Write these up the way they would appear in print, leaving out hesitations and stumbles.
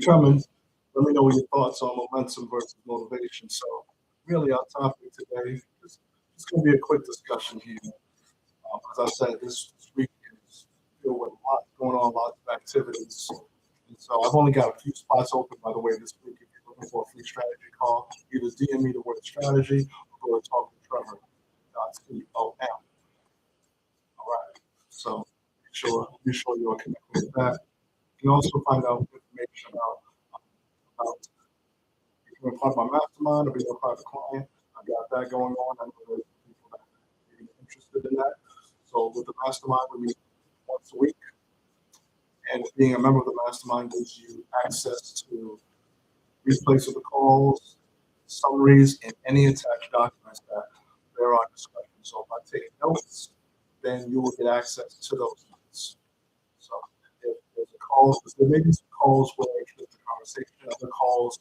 coming. Let me know what your thoughts on momentum versus motivation. So, really, our topic today is it's going to be a quick discussion here. As I said, this week is filled with lots going on, lots of activities. And so, I've only got a few spots open, by the way, this week. If you're looking for a free strategy call, either DM me the word strategy or go to talk with Trevor. COM. All right. So, be sure you're connected with that. You can also find out information about becoming part of my mastermind or being a private client. I got that going on. I know there's people that are interested in that. So with the mastermind, we meet once a week, and being a member of the mastermind gives you access to replays of the calls, summaries, and any attached documents that there are discussions. So if I take notes, then you will get access to those notes. So if there's a call, there may be some calls where I get the conversation, other calls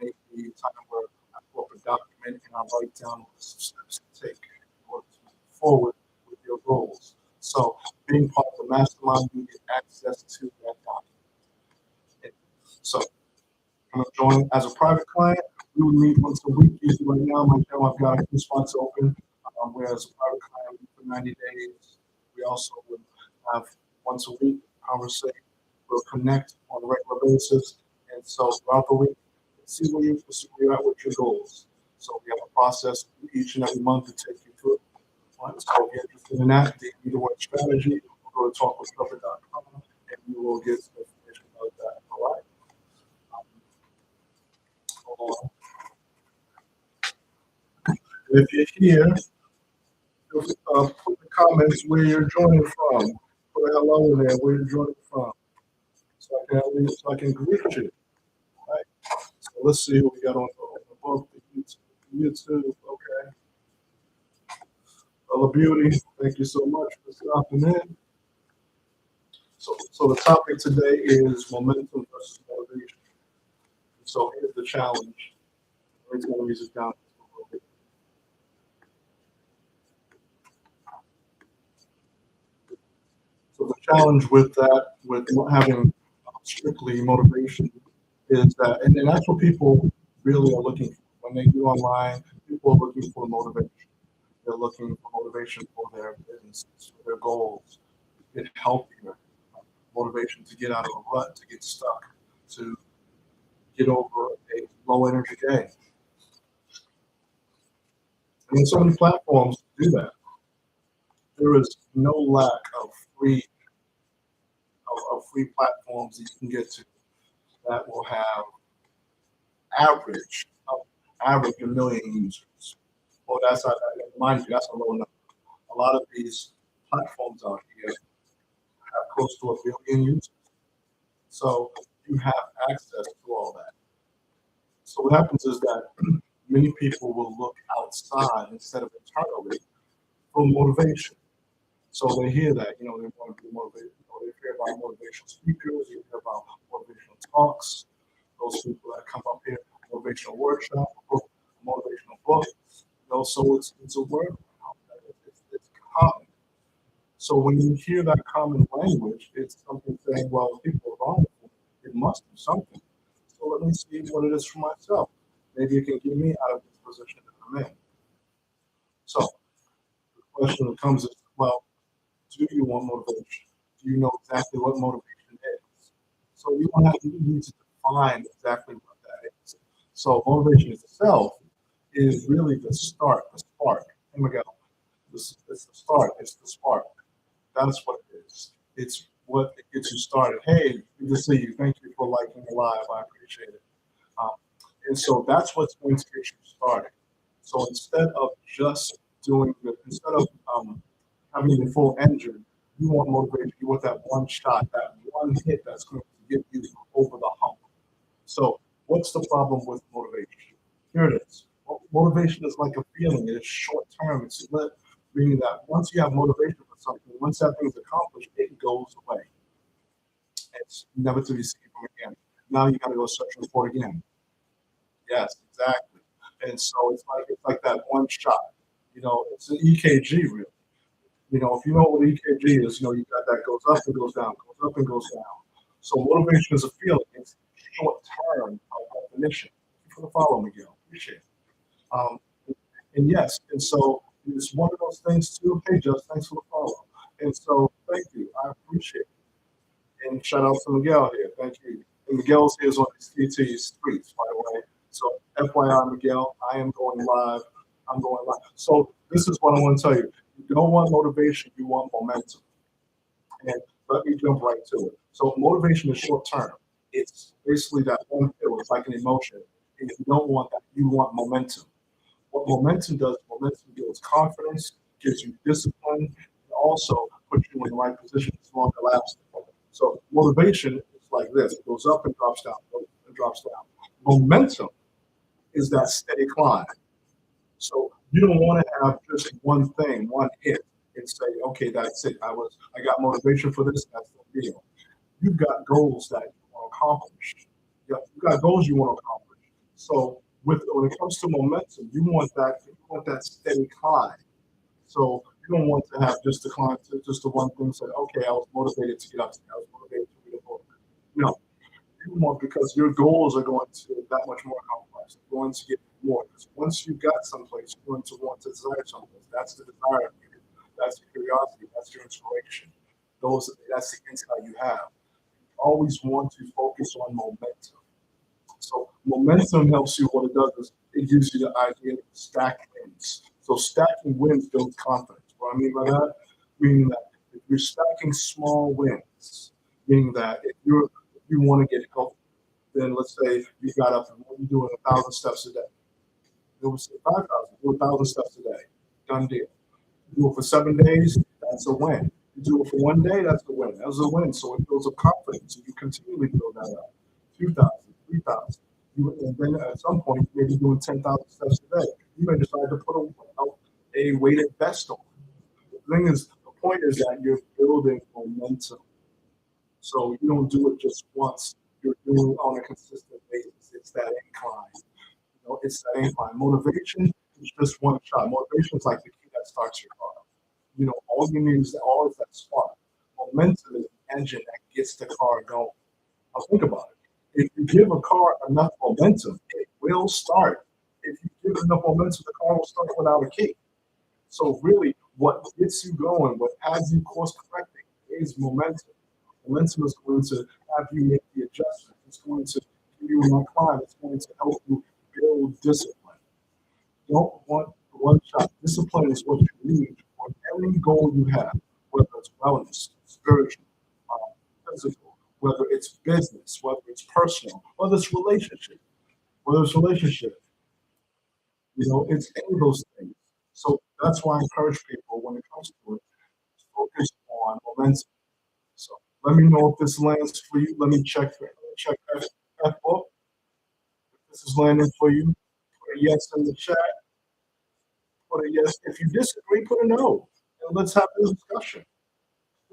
may be a time where I pull up a document and I write down some steps to take in order to move forward with your goals. So being part of the mastermind, you get access to that document. So I'm going to join as a private client. We would meet once a week. Usually right now, my channel, I've got a few spots open. Whereas a private client for 90 days, we also would have once a week conversation. We'll connect on a regular basis. And so throughout the week, see where you're at with your goals. So we have a process each and every month to take you through it. Right? So if you're interested in that, the word strategy, or go to talkwithtrevor.com and you will get some information about that. All right. Hold on. If you're here, put in the comments where you're joining from. Put a hello in there where you're joining from. So I can greet you. Right? So let's see what we got on the book, the YouTube. Okay. Bella Beauty, thank you so much for stopping in. So the topic today is momentum versus motivation. So here's the challenge. Let me turn the music down a little bit. So the challenge with that, with not having strictly motivation, is that, and that's what people really are looking for when they do online. People are looking for motivation. They're looking for motivation for their businesses, for their goals, to get healthier, motivation to get out of a rut, to get stuck, to get over a low energy day. And so many platforms do that. There is no lack of free platforms that you can get to that will have average a million users. Well, mind you, that's a low number. A lot of these platforms out here have close to a billion users. So you have access to all that. So what happens is that many people will look outside instead of internally for motivation. So they hear that, they want to be motivated. They hear about motivational speakers, they hear about motivational talks, those people that come up here, motivational workshop, motivational books. So it's a word. It's common. So when you hear that common language, it's something saying, well, people are wrong. It must be something. So let me see what it is for myself. Maybe it can get me out of this position that I'm in. So the question that comes is, well, do you want motivation? Do you know exactly what motivation is? So you need to define exactly what that is. So motivation itself is really the start, the spark. Here we go. It's the start. It's the spark. That's what it is. It's what gets you started. Hey, good to see you. Thank you for liking the live. I appreciate it. And so that's what's going to get you started. So instead of instead of having the full engine, you want motivation. You want that one shot, that one hit that's going to get you over the hump. So what's the problem with motivation? Here it is. Motivation is like a feeling. It is short term. It's lit, meaning that once you have motivation for something, once that thing is accomplished, it goes away. It's never to be seen from again. Now you got to go searching for it again. Yes, exactly. And so it's like that one shot. It's an EKG really. If you know what EKG is, you got that goes up and goes down, goes up and goes down. So motivation is a feeling. It's short term definition. Thank you for the follow, Miguel. Appreciate it. Um, and yes, and so it's one of those things too. Hey, just thanks for the follow. And so thank you. I appreciate it. And shout out to Miguel here. Thank you. And Miguel's here is on his TT streets, by the way. So FYI, Miguel, I am going live. I'm going live. So this is what I want to tell you. You don't want motivation, you want momentum. And let me jump right to it. So motivation is short term. It's basically that one feel. It's like an emotion. And if you don't want that, you want momentum. What momentum does, momentum builds confidence, gives you discipline, and also puts you in the right position for longer lasting. So motivation is like this. It goes up and drops down, goes up and drops down. Momentum is that steady climb. So you don't want to have just one thing, one hit, and say, okay, that's it. I got motivation for this, that's the deal. You've got goals that you want to accomplish. You've got goals you want to accomplish. So when it comes to momentum, you want that steady climb. So you don't want to have just the climb to just the one thing. Say, okay, I was motivated to get up today. I was motivated to read a book. No, you want because your goals are going to get that much more complex. They're going to get more. Because once you got someplace, you're going to want to desire someplace. That's the desire. That's the curiosity. That's your inspiration. That's the insight you have. Always want to focus on momentum. So momentum helps you. What it does is it gives you the idea of stack wins. So stacking wins builds confidence. What I mean by that, meaning that if you're stacking small wins, meaning that if you want to get healthy, then let's say you got up and you're doing 1,000 steps a day. It was 5,000. Do 1,000 steps a day. Done deal. You do it for 7 days. That's a win. You do it for one day. That's a win. That's a win. So it builds up confidence. So you continually build that up. 2,000, 3,000. And then at some point, you may be doing 10,000 steps a day. You may decide to put a weighted vest on. The thing is, the point is that you're building momentum. So you don't do it just once. You're doing it on a consistent basis. It's that incline. It's that incline. Motivation is just one shot. Motivation is like the key that starts your car. All you need is that spark. Momentum is the engine that gets the car going. Now think about it. If you give a car enough momentum, it will start. If you give it enough momentum, the car will start without a key. So really, what gets you going, what has you course correcting, is momentum. Momentum is going to have you make the adjustment. It's going to give you enough climb. It's going to help you build discipline. You don't want one shot. Discipline is what you need for every goal you have, whether it's wellness, spiritual, physical, whether it's business, whether it's personal, whether it's relationship, it's any of those things. So that's why I encourage people when it comes to it, focus on momentum. So let me know if this lands for you. Let me check F book. If this is landing for you, put a yes in the chat. Put a yes. If you disagree, put a no. And let's have this discussion.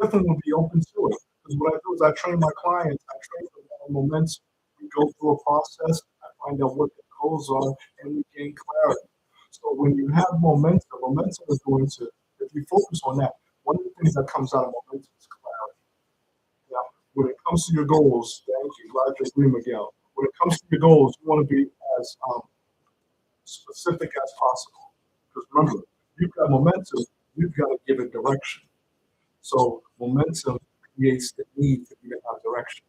Definitely will be open to it. Because what I do is I train my clients, I train them on momentum. We go through a process, I find out what the goals are, and we gain clarity. So when you have momentum is going to, if you focus on that, one of the things that comes out of momentum is clarity. Now, when it comes to your goals, thank you, glad you agree, Miguel. When it comes to your goals, you want to be as specific as possible. Because remember, you've got momentum, you've got to give it direction. So momentum creates the need for you to have direction.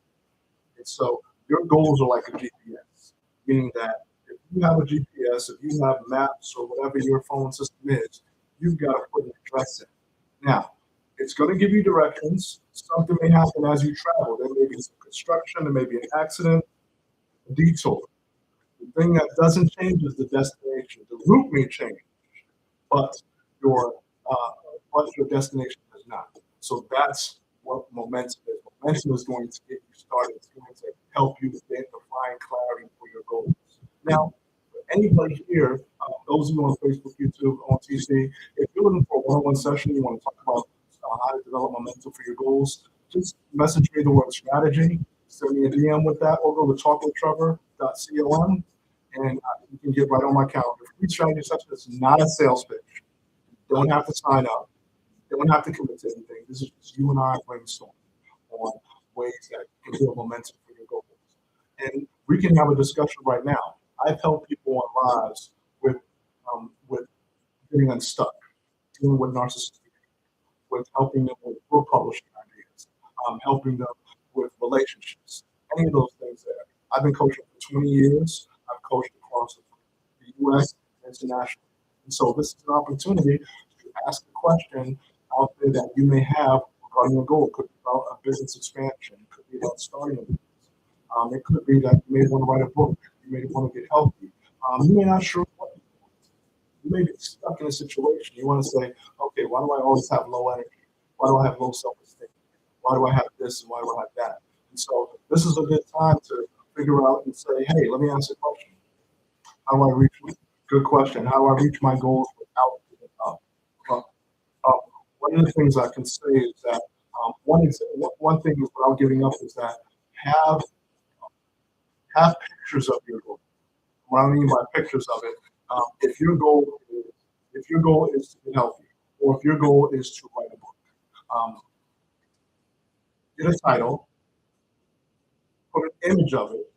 And so your goals are like a GPS, meaning that if you have a GPS, if you have maps or whatever your phone system is, you've got to put an address in. Now, it's going to give you directions. Something may happen as you travel. There may be some construction, there may be an accident, a detour. The thing that doesn't change is the destination. The route may change, but your destination does not. So that's what momentum is. Momentum is going to get you started. It's going to help you define clarity for your goals. Now, for anybody here, those of you on Facebook, YouTube, on TC, if you're looking for a one-on-one session, you want to talk about how to develop momentum for your goals, just message me the word strategy, send me a DM with that, or go to talkwithtrevor.com, and you can get right on my calendar. Free strategy session is not a sales pitch. You don't have to sign up. You don't have to commit to anything. This is just you and I brainstorm on ways that you can build momentum for your goals. And we can have a discussion right now. I've helped people on lives with getting unstuck, dealing with narcissistic, with helping them with book publishing ideas, helping them with relationships, any of those things there. I've been coaching for 20 years. I've coached across the U.S. and internationally. And so this is an opportunity to ask a question out there that you may have regarding a goal. It could be about a business expansion. It could be about starting a business. It could be that you may want to write a book. You may want to get healthy. You may not sure what you want. You may be stuck in a situation. You want to say, okay, why do I always have low energy? Why do I have low self-esteem? Why do I have this and why do I have that? And so this is a good time to figure out and say, hey, let me ask a question. How do I reach? Good question. How do I reach my goals without giving up? Uh, uh, one of the things I can say is that one thing is without giving up is that have have pictures of your goal. What I mean by pictures of it, if your goal is to be healthy, or if your goal is to write a book, um, get a title, put an image of it,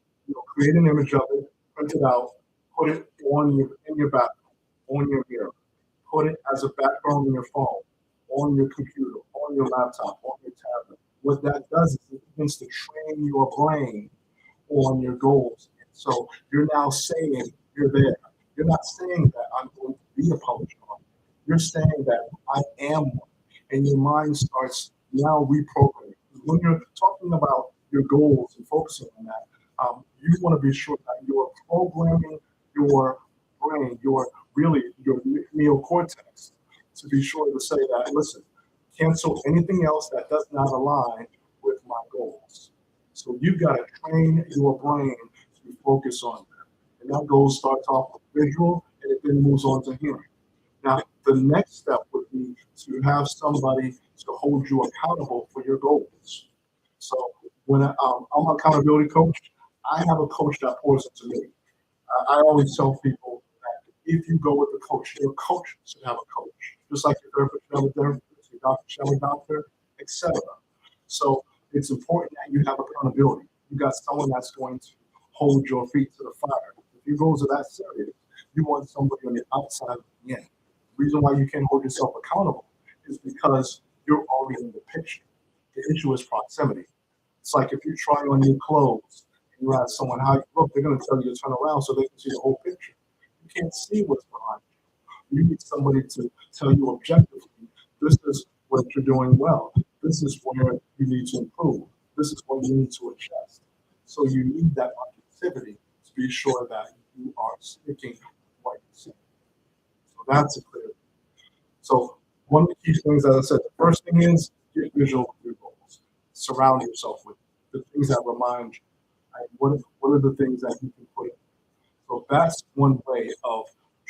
create an image of it, print it out, put it on your in your background, on your mirror, put it as a background on your phone, on your computer, on your laptop, on your tablet. What that does is it begins to train your brain on your goals. And so you're now saying you're there. You're not saying that I'm going to be a publisher. You're saying that I am one. And your mind starts now reprogramming. When you're talking about your goals and focusing on that, you want to be sure that you're programming your brain, your neocortex, to be sure to say that, listen, cancel anything else that does not align with my goals. So you've got to train your brain to focus on that. And that goal starts off with visual and it then moves on to hearing. Now, the next step would be to have somebody to hold you accountable for your goals. So when I'm an accountability coach, I have a coach that pours into me. I always tell people that if you go with a coach, your coach should have a coach, just like your therapist should have a therapist, your doctor should have a doctor, etc. So it's important that you have accountability. You got someone that's going to hold your feet to the fire. If your goals are that serious, you want somebody on the outside of the in. The reason why you can't hold yourself accountable is because you're already in the picture. The issue is proximity. It's like if you try on new clothes and you ask someone how you look, they're going to tell you to turn around so they can see the whole picture. You can't see what's behind you. You need somebody to tell you objectively, this is what you're doing well. This is where you need to improve. This is what you need to adjust. So you need that objectivity to be sure that you are sticking with what you see. So that's a clear. So one of the key things, as I said, the first thing is get visual with your goals. Surround yourself with the things that remind you. Right? What are the things that you can put in? So that's one way of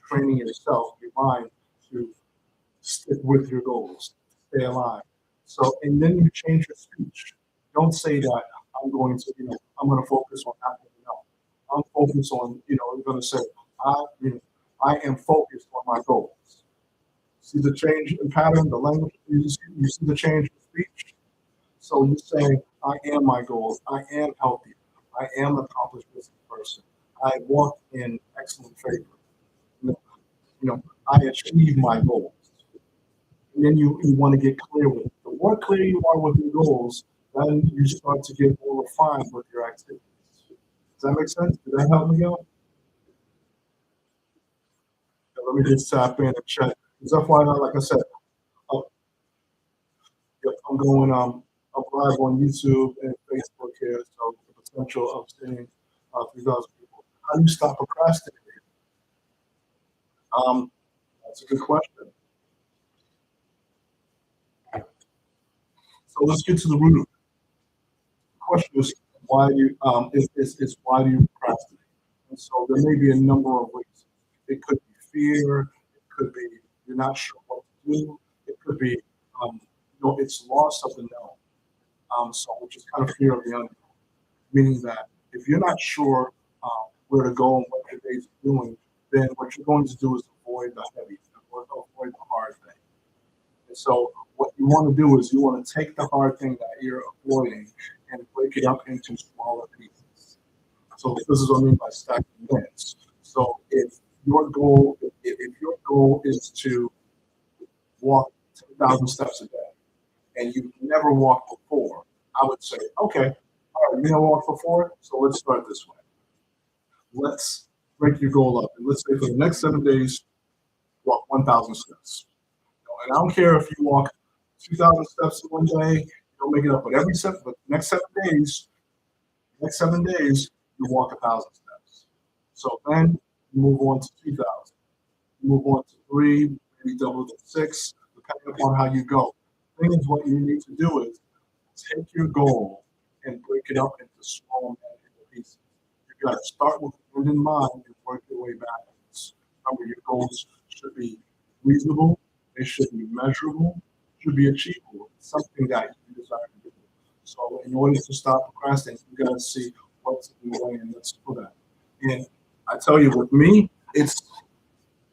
training yourself, your mind, to stick with your goals, stay aligned. So, and then you change your speech. Don't say that I'm going to focus on happening. No, I'm focused on, you're going to say, I am focused on my goals. See the change in pattern, the language, you see the change in speech. So you say, I am my goals. I am healthy. I am an accomplished business person. I walk in excellent favor. You know, I achieve my goals. And then you want to get clear with it. The more clear you are with your goals, then you start to get more refined with your activities. Does that make sense? Did that help me out? Let me just tap in and check. Because FYI, like I said, uh, I'm going I'm live on YouTube and Facebook here, so the potential of seeing 3,000 people. How do you stop procrastinating? That's a good question. So let's get to the root of it. The question is why do you is why do you procrastinate? And so there may be a number of reasons. It could be fear. It could be you're not sure what to do. It could be it's loss of the known. So which is kind of fear of the unknown, meaning that if you're not sure where to go and what your day's doing, then what you're going to do is avoid the heavy, avoid the hard thing. And so what you want to do is you want to take the hard thing that you're avoiding and break it up into smaller pieces. So this is what I mean by stacking wins. So if your goal is to walk 10,000 steps a day and you've never walked before, I would say, okay, all right, you never walked before, so let's start this way. Let's break your goal up. And let's say for the next 7 days, walk 1,000 steps. And I don't care if you walk 2,000 steps in one day, you don't make it up. But every step, but next 7 days, you walk 1,000 steps. So then you move on to 2,000. You move on to three, maybe double to six, depending upon how you go. The thing is, what you need to do is take your goal and break it up into small manageable pieces. You got to start with the end in mind and work your way backwards. Remember, your goals should be reasonable, they should be measurable, should be achievable. It's something that you desire to do. So, in order to stop procrastinating, you got to see what's in the way and let's do that. And I tell you, with me, it's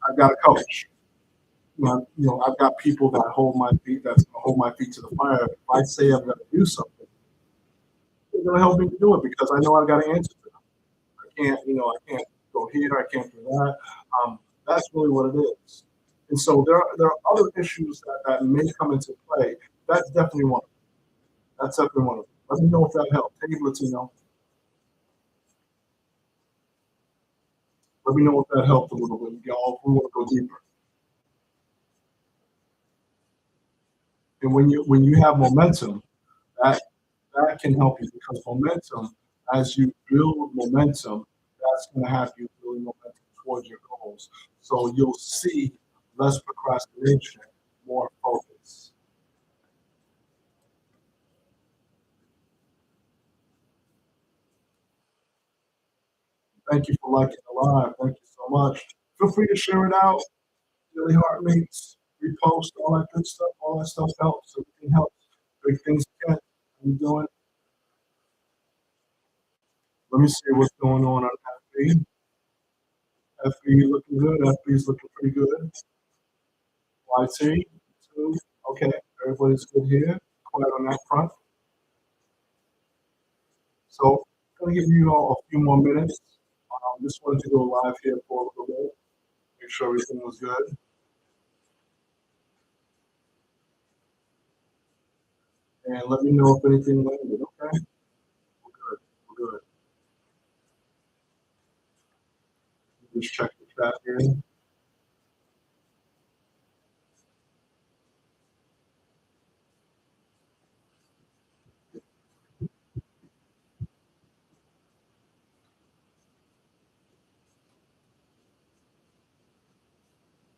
I've got a coach. I've got people that hold my feet, that's going to hold my feet to the fire. If I say I'm going to do something, they're going to help me to do it because I know I've got to answer to them. I can't go here, I can't do that. That's really what it is. And so there are other issues that may come into play. That's definitely one of them. That's definitely one of them. Let me know if that helped. Hey, Latino. Let me know if that helped a little bit, y'all. If we want to go deeper. And when you have momentum, that that can help you because momentum, as you build momentum, that's going to have you building momentum towards your goals. So you'll see less procrastination, more focus. Thank you for liking the live. Thank you so much. Feel free to share it out. Really heart links, repost, all that good stuff. All that stuff helps. Everything helps. Big things can. How you doing? Let me see what's going on FB. FB looking good. FB's looking pretty good. YT, two. Okay, everybody's good here. Quiet on that front. So I'm gonna give you all a few more minutes. Just wanted to go live here for a little bit, make sure everything was good, and let me know if anything landed. Okay, we're good. We're good. Just check the chat here.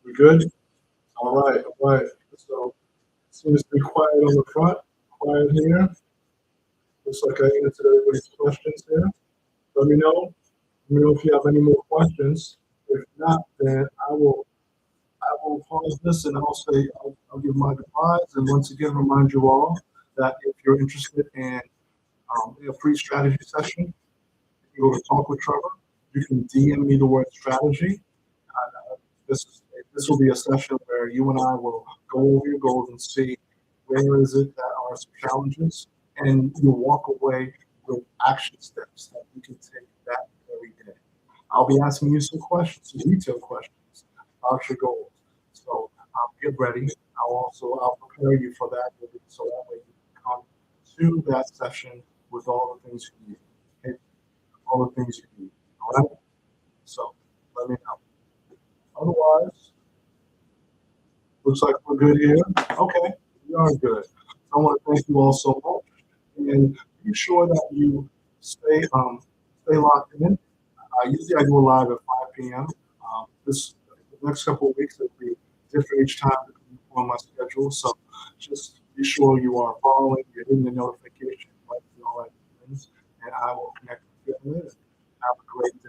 We good? All right. All right. So seems to be quiet on the front. Quiet here. Looks like I answered everybody's questions here. Let me know. Let me know if you have any more questions. If not, then I will pause this and I'll give my goodbyes. And once again, remind you all that if you're interested in a free strategy session, you go to Talk with Trevor. You can DM me the word strategy. This will be a session where you and I will go over your goals and see where is it that are some challenges, and you'll walk away with action steps that you can take that very day. I'll be asking you some questions, some detailed questions about your goals. So get ready. I'll prepare you for that, so that way you can come to that session with all the things you need. Okay? All the things you need. All right. So let me know. Otherwise, looks like we're good here. Okay, we are good. I want to thank you all so much, and be sure that you stay locked in. Usually I go live at 5 p.m. This the next couple of weeks it'll be different each time on my schedule. So just be sure you are following, you're hitting the notification, like all that things, and I will connect with you later. Have a great